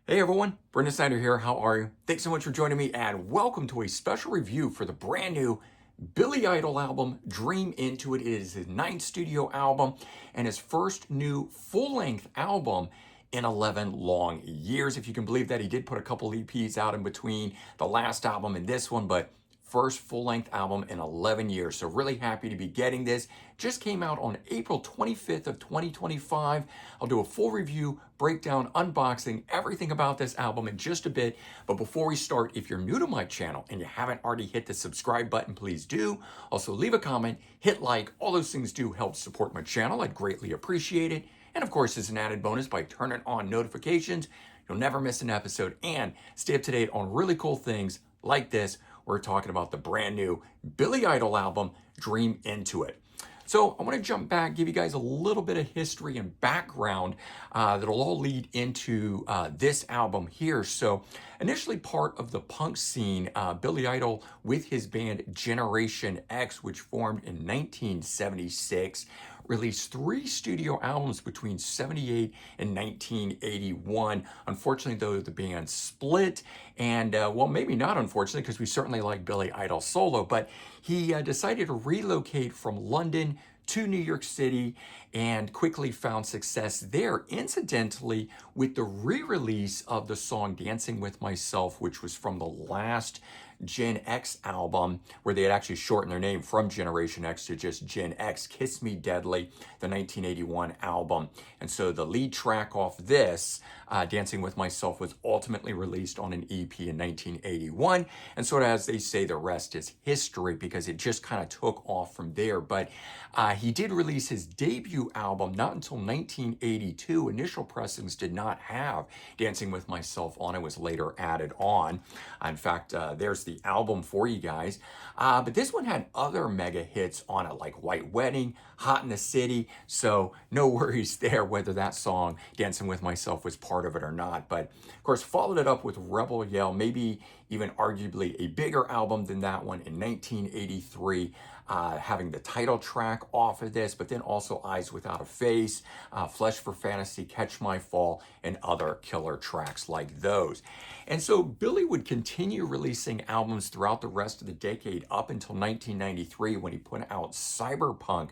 Hey everyone, Brendan Snyder here. How are you? Thanks so much for joining me and welcome to a special review for the brand new Billy Idol album, Dream Into It. It is his ninth studio album and his first new full-length album in 11 long years. If you can believe that, he did put a couple EPs out in between the last album and this one, but first full-length album in 11 years. So really happy to be getting this. Just came out on April 25th of 2025. I'll do a full review, breakdown, unboxing, everything about this album in just a bit. But before we start, if you're new to my channel and you haven't already hit the subscribe button, please do. Also leave a comment, hit like, all those things do help support my channel. I'd greatly appreciate it. And of course, as an added bonus, by turning on notifications, you'll never miss an episode and stay up to date on really cool things like this. We're talking about the brand new Billy Idol album, Dream Into It. So I want to jump back, give you guys a little bit of history and background that'll all lead into this album here. So initially part of the punk scene, Billy Idol with his band Generation X, which formed in 1976, released 3 studio albums between 78 and 1981. Unfortunately, though, the band split, and well, maybe not unfortunately, because we certainly like Billy Idol solo, but he decided to relocate from London to New York City and quickly found success there, incidentally, with the re-release of the song Dancing With Myself, which was from the last Gen X album, where they had actually shortened their name from Generation X to just Gen X, Kiss Me Deadly, the 1981 album. And so the lead track off this, Dancing With Myself, was ultimately released on an EP in 1981. And sort of, as they say, the rest is history, because it just kind of took off from there. But he did release his debut album not until 1982. Initial pressings did not have Dancing With Myself on it, was later added on. In fact, there's the album for you guys. But this one had other mega hits on it, like White Wedding, Hot in the City. So no worries there whether that song, Dancing With Myself, was part of it or not. But of course, followed it up with Rebel Yell, maybe even arguably a bigger album than that one in 1983. Having the title track off of this, but then also Eyes Without a Face, Flesh for Fantasy, Catch My Fall, and other killer tracks like those. And so Billy would continue releasing albums throughout the rest of the decade up until 1993, when he put out Cyberpunk.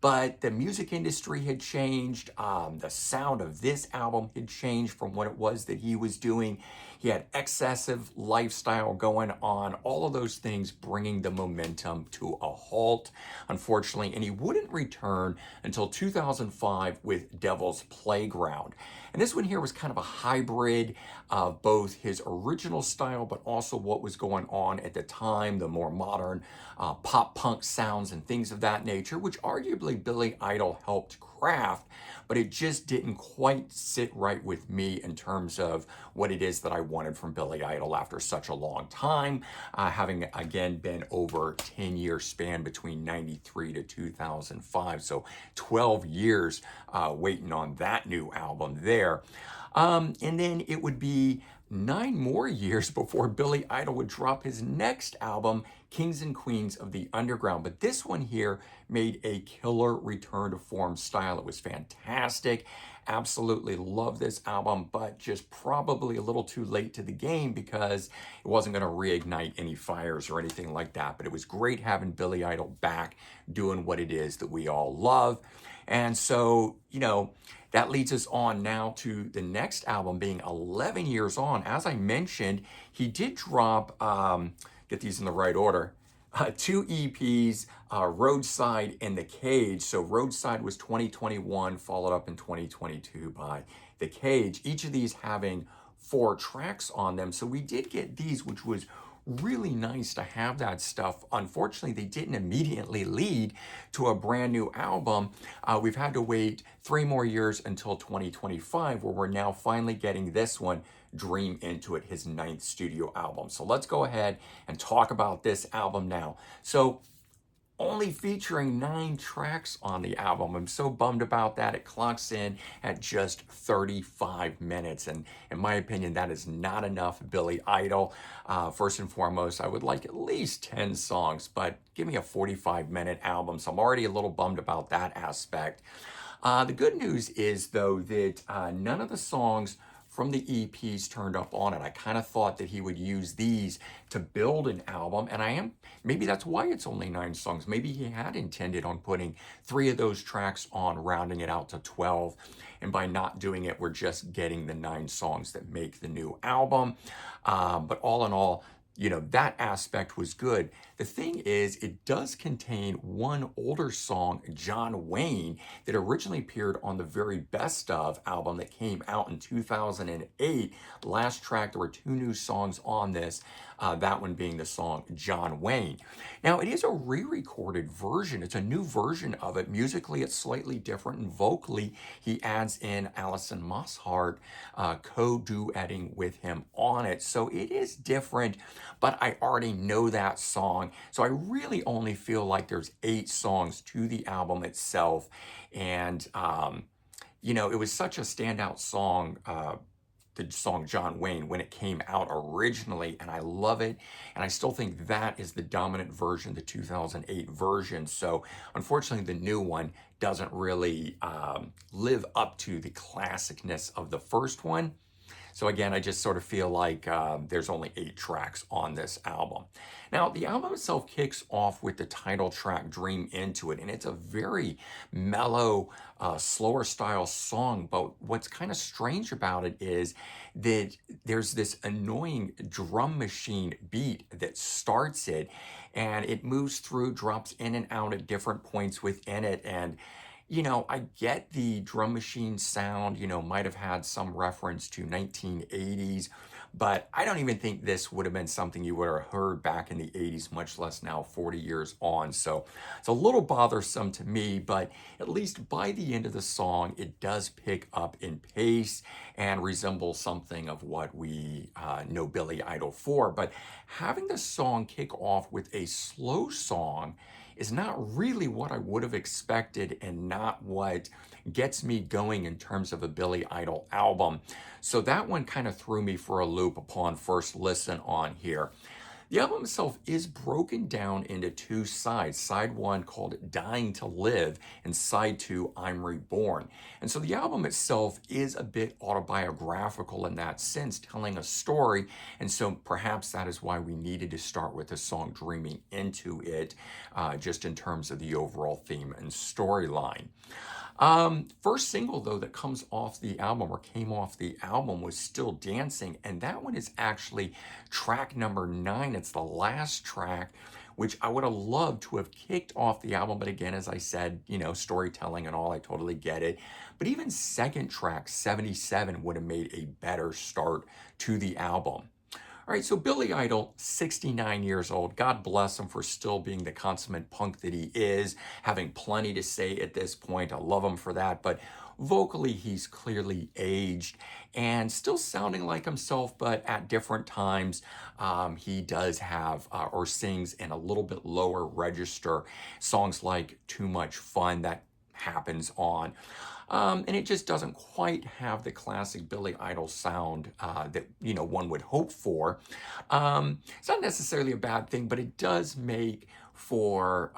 But the music industry had changed. The sound of this album had changed from what it was that he was doing. He had excessive lifestyle going on, all of those things bringing the momentum to a halt, unfortunately. And he wouldn't return until 2005 with Devil's Playground. And this one here was kind of a hybrid of both his original style, but also what was going on at the time, the more modern pop punk sounds and things of that nature, which arguably Billy Idol helped craft, but it just didn't quite sit right with me in terms of what it is that I wanted from Billy Idol after such a long time, having again been over 10-year span between 93 to 2005. So 12 years waiting on that new album there. And then it would be 9 more years before Billy Idol would drop his next album, Kings and Queens of the Underground. But this one here made a killer return to form style. It was fantastic. Absolutely love this album, but just probably a little too late to the game, because it wasn't going to reignite any fires or anything like that. But it was great having Billy Idol back doing what it is that we all love. And so, that leads us on now to the next album being 11 years on. As I mentioned, he did drop, get these in the right order, 2 EPs, Roadside and The Cage. So Roadside was 2021, followed up in 2022 by The Cage. Each of these having 4 tracks on them. So we did get these, which was really nice to have that stuff. Unfortunately, they didn't immediately lead to a brand new album. We've had to wait 3 more years until 2025, where we're now finally getting this one, Dream Into It, his 9th studio album. So let's go ahead and talk about this album now. So only featuring 9 tracks on the album. I'm so bummed about that. It clocks in at just 35 minutes. And in my opinion, that is not enough Billy Idol. First and foremost, I would like at least 10 songs, but give me a 45-minute album. So I'm already a little bummed about that aspect. The good news is, though, that none of the songs from the EPs turned up on it. I kind of thought that he would use these to build an album, and maybe that's why it's only 9 songs. Maybe he had intended on putting 3 of those tracks on, rounding it out to 12. And by not doing it, we're just getting the 9 songs that make the new album. But all in all, that aspect was good. The thing is, it does contain one older song, John Wayne, that originally appeared on the Very Best Of album that came out in 2008. Last track, there were 2 new songs on this, that one being the song John Wayne. Now, it is a re-recorded version. It's a new version of it. Musically, it's slightly different, and vocally, he adds in Alison Mosshart co-duetting with him on it. So it is different, but I already know that song. So I really only feel like there's 8 songs to the album itself. And, it was such a standout song, the song John Wayne, when it came out originally, and I love it. And I still think that is the dominant version, the 2008 version. So unfortunately, the new one doesn't really live up to the classicness of the first one. So again, I just sort of feel like there's only 8 tracks on this album. Now, the album itself kicks off with the title track, Dream Into It, and it's a very mellow, slower style song. But what's kind of strange about it is that there's this annoying drum machine beat that starts it, and it moves through, drops in and out at different points within it. And I get the drum machine sound, might have had some reference to 1980s, but I don't even think this would have been something you would have heard back in the 80s, much less now 40 years on. So it's a little bothersome to me, but at least by the end of the song, it does pick up in pace and resemble something of what we know Billy Idol for. But having the song kick off with a slow song is not really what I would have expected, and not what gets me going in terms of a Billy Idol album. So that one kind of threw me for a loop upon first listen on here. The album itself is broken down into 2 sides. Side 1 called Dying to Live, and side 2, I'm Reborn. And so the album itself is a bit autobiographical in that sense, telling a story. And so perhaps that is why we needed to start with the song Dreaming Into It, just in terms of the overall theme and storyline. First single, though, that comes off the album, or came off the album, was Still Dancing, and that one is actually track number 9. It's the last track, which I would have loved to have kicked off the album, but again, as I said, storytelling and all, I totally get it. But even second track, 77, would have made a better start to the album. All right, so Billy Idol, 69 years old. God bless him for still being the consummate punk that he is, having plenty to say at this point. I love him for that. But vocally, he's clearly aged and still sounding like himself, but at different times, he does have or sings in a little bit lower register. Songs like Too Much Fun, that happens on. And it just doesn't quite have the classic Billy Idol sound that one would hope for. It's not necessarily a bad thing, but it does make for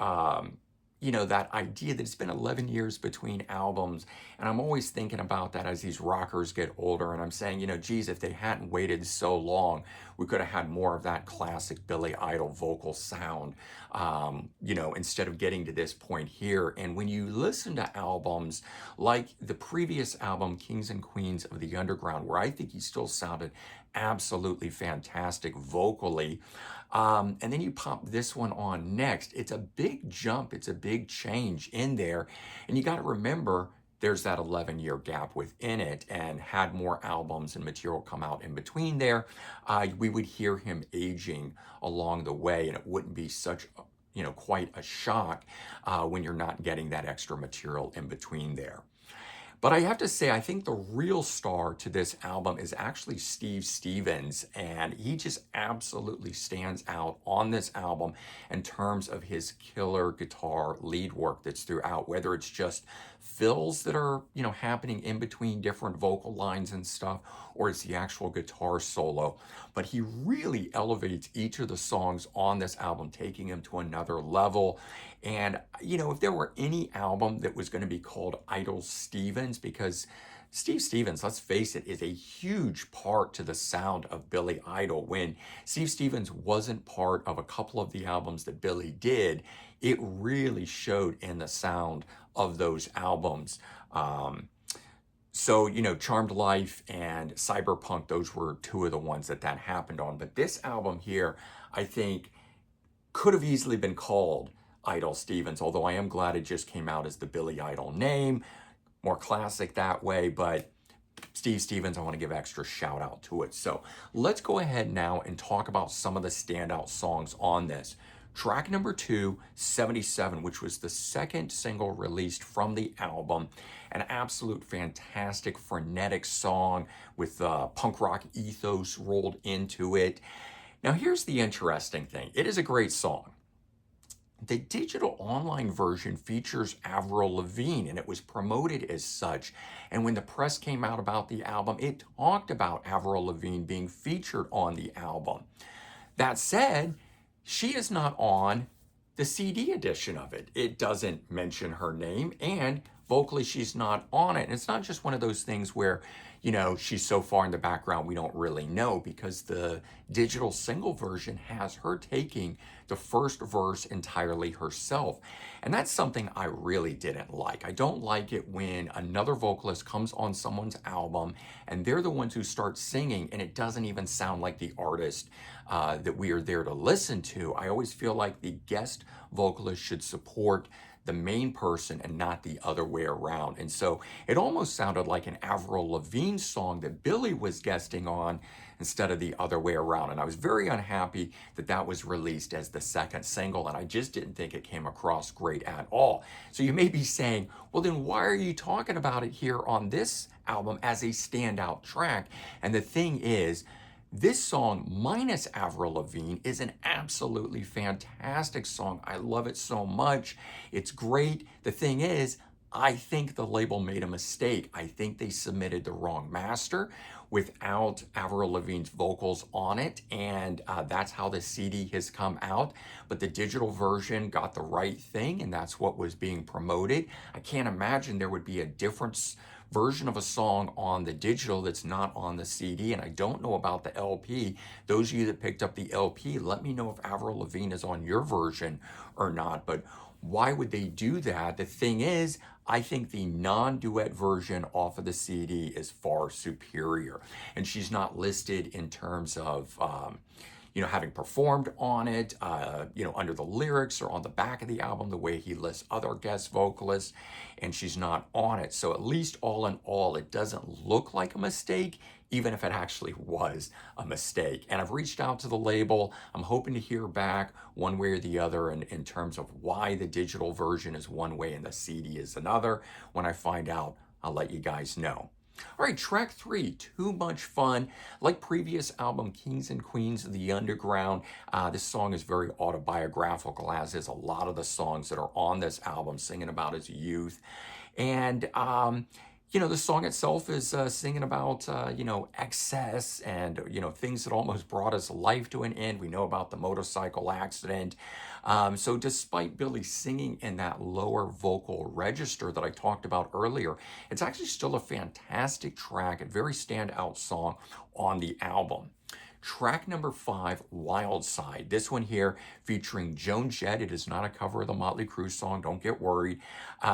that idea that it's been 11 years between albums. And I'm always thinking about that as these rockers get older. And I'm saying, geez, if they hadn't waited so long, we could have had more of that classic Billy Idol vocal sound, instead of getting to this point here. And when you listen to albums like the previous album, Kings and Queens of the Underground, where I think he still sounded absolutely fantastic vocally, and then you pop this one on next, it's a big jump, it's a big change in there. And you got to remember, there's that 11-year gap within it, and had more albums and material come out in between there, we would hear him aging along the way, and it wouldn't be such quite a shock when you're not getting that extra material in between there. But I have to say, I think the real star to this album is actually Steve Stevens, and he just absolutely stands out on this album in terms of his killer guitar lead work that's throughout, whether it's just fills that are, happening in between different vocal lines and stuff, or it's the actual guitar solo. But he really elevates each of the songs on this album, taking them to another level. And, if there were any album that was going to be called Idol Stevens, because Steve Stevens, let's face it, is a huge part to the sound of Billy Idol. When Steve Stevens wasn't part of a couple of the albums that Billy did, it really showed in the sound of those albums. So, Charmed Life and Cyberpunk, those were two of the ones that happened on. But this album here, I think, could have easily been called Idol Stevens, although I am glad it just came out as the Billy Idol name. More classic that way, but Steve Stevens, I want to give extra shout out to it. So let's go ahead now and talk about some of the standout songs on this. Track number 2, 77, which was the second single released from the album. An absolute fantastic, frenetic song with punk rock ethos rolled into it. Now, here's the interesting thing. It is a great song. The digital online version features Avril Lavigne, and it was promoted as such. And when the press came out about the album, it talked about Avril Lavigne being featured on the album. That said, she is not on the CD edition of it. It doesn't mention her name, and vocally she's not on it. And it's not just one of those things where, she's so far in the background we don't really know, because the digital single version has her taking the first verse entirely herself. And that's something I really didn't like. I don't like it when another vocalist comes on someone's album and they're the ones who start singing and it doesn't even sound like the artist that we are there to listen to. I always feel like the guest vocalist should support the main person and not the other way around. And so it almost sounded like an Avril Lavigne song that Billy was guesting on instead of the other way around. And I was very unhappy that that was released as the second single, and I just didn't think it came across great at all. So you may be saying, well, then why are you talking about it here on this album as a standout track? And the thing is, this song, minus Avril Lavigne, is an absolutely fantastic song. I love it so much. It's great. The thing is, I think the label made a mistake. I think they submitted the wrong master without Avril Lavigne's vocals on it, and that's how the CD has come out. But the digital version got the right thing, and that's what was being promoted. I can't imagine there would be a difference version of a song on the digital that's not on the CD, and I don't know about the LP. Those of you that picked up the LP, let me know if Avril Lavigne is on your version or not. But why would they do that? The thing is, I think the non-duet version off of the CD is far superior, and she's not listed in terms of having performed on it, under the lyrics or on the back of the album, the way he lists other guest vocalists, and she's not on it. So at least all in all, it doesn't look like a mistake, even if it actually was a mistake. And I've reached out to the label. I'm hoping to hear back one way or the other in terms of why the digital version is one way and the CD is another. When I find out, I'll let you guys know. All right, track 3, Too Much Fun. Like previous album, Kings and Queens of the Underground, this song is very autobiographical, as is a lot of the songs that are on this album, singing about his youth. And, the song itself is singing about, excess and, things that almost brought his life to an end. We know about the motorcycle accident. So despite Billy singing in that lower vocal register that I talked about earlier, it's actually still a fantastic track, a very standout song on the album. Track number 5, Wild Side. This one here featuring Joan Jett. It is not a cover of the Motley Crue song, don't get worried.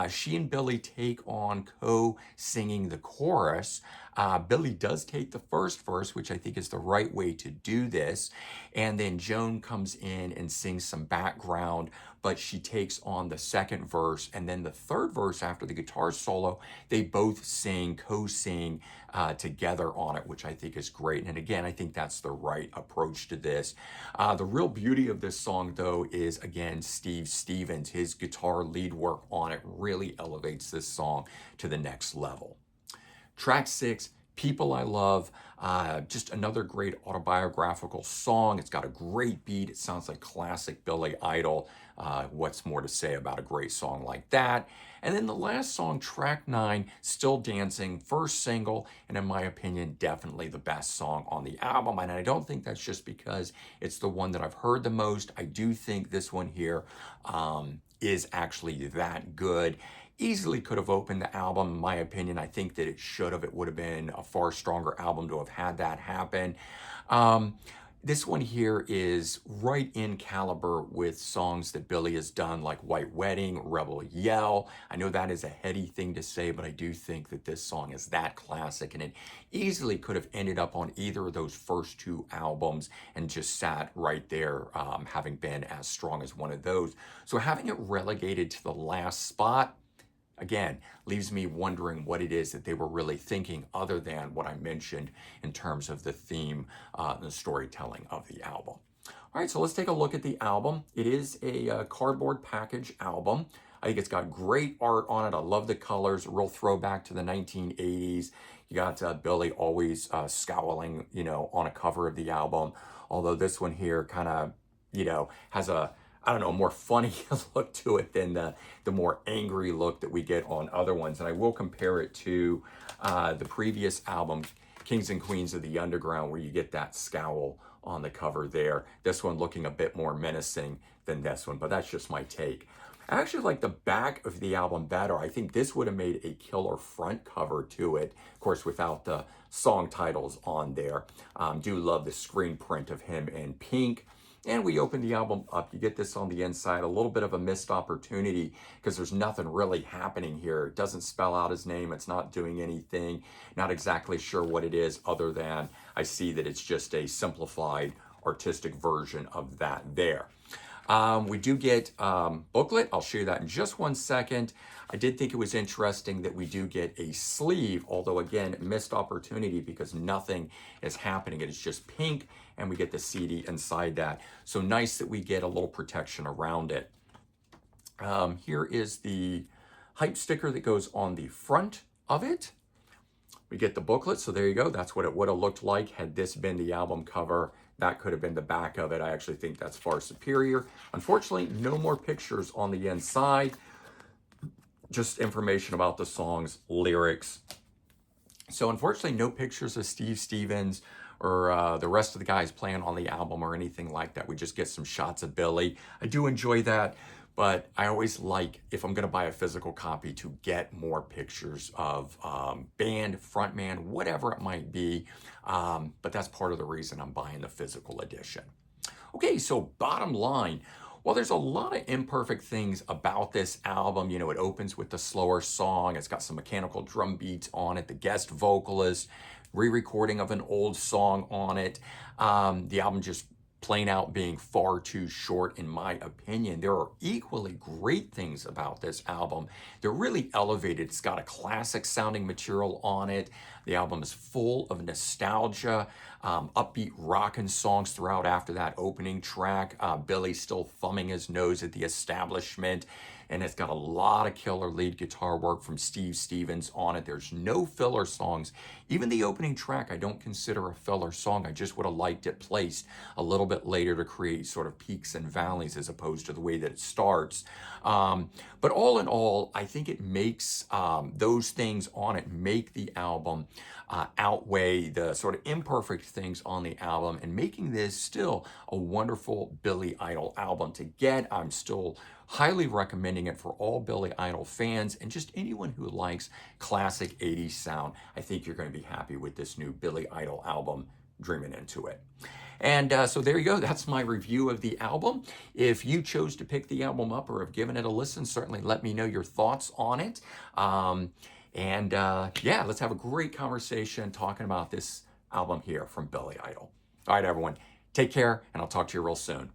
She and Billy take on co-singing the chorus. Billy does take the first verse, which I think is the right way to do this. And then Joan comes in and sings some background, but she takes on the second verse. And then the third verse after the guitar solo, they both co-sing together on it, which I think is great. And again, I think that's the right approach to this. The real beauty of this song, though, is, again, Steve Stevens. His guitar lead work on it really elevates this song to the next level. Track 6, People I Love, just another great autobiographical song. It's got a great beat. It sounds like classic Billy Idol. What's more to say about a great song like that? And then the last song, track 9, Still Dancing, first single, and in my opinion, definitely the best song on the album. And I don't think that's just because it's the one that I've heard the most. I do think this one here is actually that good. easily could have opened the album, in my opinion. I think that it should have. It would have been a far stronger album to have had that happen. Um, this one here is right in caliber with songs that Billy has done, like White Wedding, Rebel Yell. I know that is a heady thing to say, but I do think that this song is that classic, and it easily could have ended up on either of those first two albums and just sat right there, having been as strong as one of those. So having it relegated to the last spot, again, leaves me wondering what it is that they were really thinking other than what I mentioned in terms of the theme and the storytelling of the album. All right, so let's take a look at the album. It is a cardboard package album. I think it's got great art on it. I love the colors, real throwback to the 1980s. You got Billy always scowling, on a cover of the album. Although this one here kind of, has a, I don't know, more funny look to it than the more angry look that we get on other ones. And I will compare it to the previous album, Kings and Queens of the Underground, where you get that scowl on the cover there. This one looking a bit more menacing than this one, but that's just my take. I actually like the back of the album better. I think this would have made a killer front cover to it, of course, without the song titles on there. Do love the screen print of him in pink. And we open the album up. You get this on the inside, a little bit of a missed opportunity because there's nothing really happening here. It doesn't spell out his name. It's not doing anything. Not exactly sure what it is other than I see that it's just a simplified artistic version of that there. We do get booklet. I'll show you that in just one second. I did think it was interesting that we do get a sleeve, although again, missed opportunity because nothing is happening. It is just pink, and we get the CD inside that. So nice that we get a little protection around it. Here is the hype sticker that goes on the front of it. We get the booklet, so there you go. That's what it would have looked like had this been the album cover. That could have been the back of it. I actually think that's far superior. Unfortunately, no more pictures on the inside. Just information about the songs, lyrics. So unfortunately, no pictures of Steve Stevens or the rest of the guys playing on the album or anything like that. We just get some shots of Billy. I do enjoy that, but I always like, if I'm going to buy a physical copy, to get more pictures of band, frontman, whatever it might be. But that's part of the reason I'm buying the physical edition. Okay, so bottom line, well, there's a lot of imperfect things about this album. It opens with the slower song. It's got some mechanical drum beats on it. The guest vocalist, re-recording of an old song on it. The album just plain out being far too short, in my opinion. There are equally great things about this album. They're really elevated. It's got a classic sounding material on it. The album is full of nostalgia, upbeat rockin' songs throughout after that opening track. Billy still thumbing his nose at the establishment. And it's got a lot of killer lead guitar work from Steve Stevens on it. There's no filler songs. Even the opening track, I don't consider a filler song. I just would have liked it placed a little bit later to create sort of peaks and valleys as opposed to the way that it starts. But all in all, I think it makes those things on it make the album outweigh the sort of imperfect things on the album, and making this still a wonderful Billy Idol album to get. I'm still highly recommending it for all Billy Idol fans and just anyone who likes classic 80s sound. I think you're going to be happy with this new Billy Idol album, Dreamin' Into It. And so there you go. That's my review of the album. If you chose to pick the album up or have given it a listen, certainly let me know your thoughts on it. Yeah, let's have a great conversation talking about this album here from Billy Idol. All right, everyone, take care, and I'll talk to you real soon.